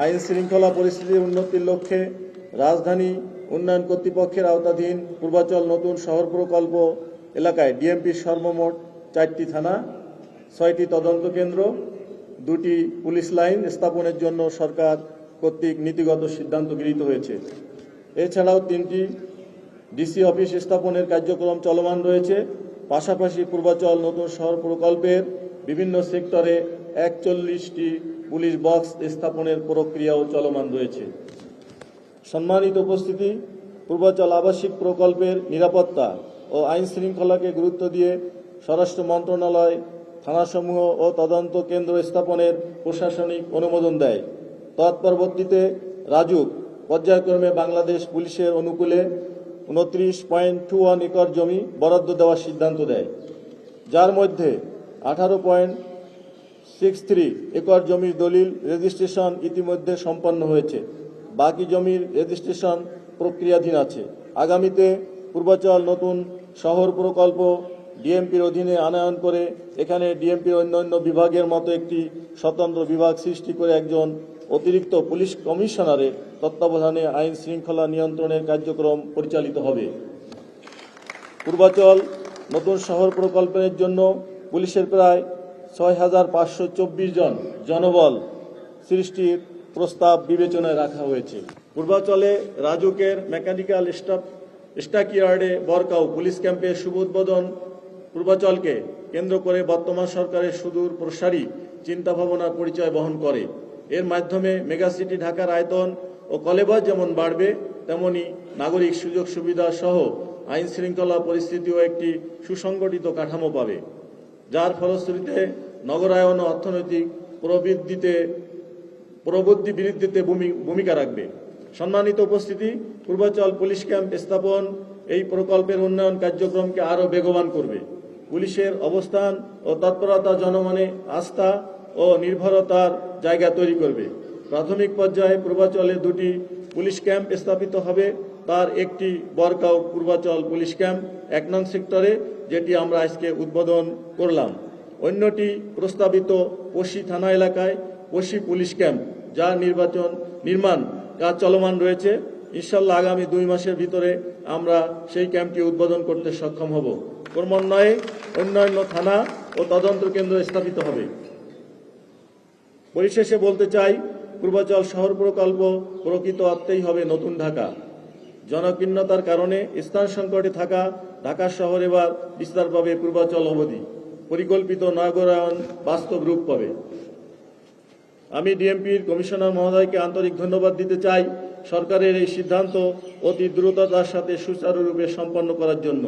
আইন শৃঙ্খলা পরিস্থিতির উন্নতির লক্ষ্যে রাজধানী উন্নয়ন কর্তৃপক্ষের আওতাধীন পূর্বাচল নতুন শহর প্রকল্প এলাকায় ডিএমপির সর্বমোট 4টি থানা, 6টি তদন্ত কেন্দ্র, 2টি পুলিশ লাইন স্থাপনের জন্য সরকার কর্তৃক নীতিগত সিদ্ধান্ত গৃহীত হয়েছে। এছাড়াও 3টি ডিসি অফিস স্থাপনের কার্যক্রম চলমান রয়েছে। পাশাপাশি পূর্বাচল নতুন শহর প্রকল্পের বিভিন্ন সেক্টরে 41টি পুলিশ বক্স স্থাপনের প্রক্রিয়াও চলমান রয়েছে। সম্মানিত উপস্থিতি, পূর্বাচল আবাসিক প্রকল্পের নিরাপত্তা ও আইন শৃঙ্খলাকে গুরুত্ব দিয়ে স্বরাষ্ট্র মন্ত্রণালয় থানাসমূহ ও তদন্ত কেন্দ্র স্থাপনের প্রশাসনিক অনুমোদন দেয়। তৎপরবর্তীতে রাজুক পর্যায়ক্রমে বাংলাদেশ পুলিশের অনুকূলে 29.21 একর জমি বরাদ্দ দেওয়ার সিদ্ধান্ত দেয়, যার মধ্যে 18.63 একর জমির দলিল রেজিস্ট্রেশন ইতিমধ্যে সম্পন্ন হয়েছে। বাকি জমির রেজিস্ট্রেশন প্রক্রিয়াধীন আছে। আগামীতে পূর্বাচল নতুন শহর প্রকল্প ডিএমপির অধীনে আনয়ন করে এখানে ডিএমপির অন্যান্য বিভাগের মতো একটি স্বতন্ত্র বিভাগ সৃষ্টি করে একজন অতিরিক্ত পুলিশ কমিশনারের তত্ত্বাবধানে আইন শৃঙ্খলা নিয়ন্ত্রণের কার্যক্রম পরিচালিত হবে। পূর্বাচল নতুন শহর প্রকল্পের জন্য পুলিশের প্রায় 6,524 জন জনবল সৃষ্টির প্রস্তাব বিবেচনায় রাখা হয়েছে। পূর্বাচলে রাজুকের মেকানিক্যাল স্টকইয়ার্ডে বরকাউ পুলিশ ক্যাম্পের শুভ উদ্বোধন পূর্বাচলকে কেন্দ্র করে বর্তমান সরকারের সুদূর প্রসারী চিন্তাভাবনার পরিচয় বহন করে। এর মাধ্যমে মেগাসিটি ঢাকার আয়তন ও কলেবর যেমন বাড়বে, তেমনি নাগরিক সুযোগ সুবিধা সহ আইন শৃঙ্খলা পরিস্থিতিও একটি সুসংগঠিত কাঠামো পাবে, যার ফলশ্রুতিতে নগরায়ন ও অর্থনৈতিক প্রবৃদ্ধি বৃদ্ধিতে ভূমিকা রাখবে। সম্মানিত উপস্থিতি, পূর্বাচল পুলিশ ক্যাম্প স্থাপন এই প্রকল্পের উন্নয়ন কার্যক্রমকে আরও বেগবান করবে। পুলিশের অবস্থান ও তৎপরতা জনমনে আস্থা ও নির্ভরতার জায়গা তৈরি করবে। প্রাথমিক পর্যায়ে পূর্বাচলে 2টি পুলিশ ক্যাম্প স্থাপিত হবে। তার একটি বরকাউ পূর্বাচল পুলিশ ক্যাম্প 1 নং সেক্টরে, যেটি আমরা আজকে উদ্বোধন করলাম। অন্যটি প্রস্তাবিত পশি থানা এলাকায় পশি পুলিশ ক্যাম্প, যার নির্মাণ কাজ চলমান রয়েছে। ইনশাল্লাহ আগামী 2 মাসের ভিতরে আমরা সেই ক্যাম্পটি উদ্বোধন করতে সক্ষম হব। ক্রমান্বয়ে অন্যান্য থানা ও তদন্ত কেন্দ্র স্থাপিত হবে। পরিশেষে বলতে চাই, পূর্বাচল শহর প্রকল্প প্রকৃত অর্থেই হবে নতুন ঢাকা। জনকীর্ণতার কারণে স্থান সংকটে থাকা ঢাকা শহর এবার বিস্তার পাবে পূর্বাচল অবধি। পরিকল্পিত নগরায়ন বাস্তব রূপ পাবে। আমি ডিএমপির কমিশনার মহোদয়কে আন্তরিক ধন্যবাদ দিতে চাই সরকারের এই সিদ্ধান্ত অতি দ্রুততার সাথে সুচারুরূপে সম্পন্ন করার জন্য।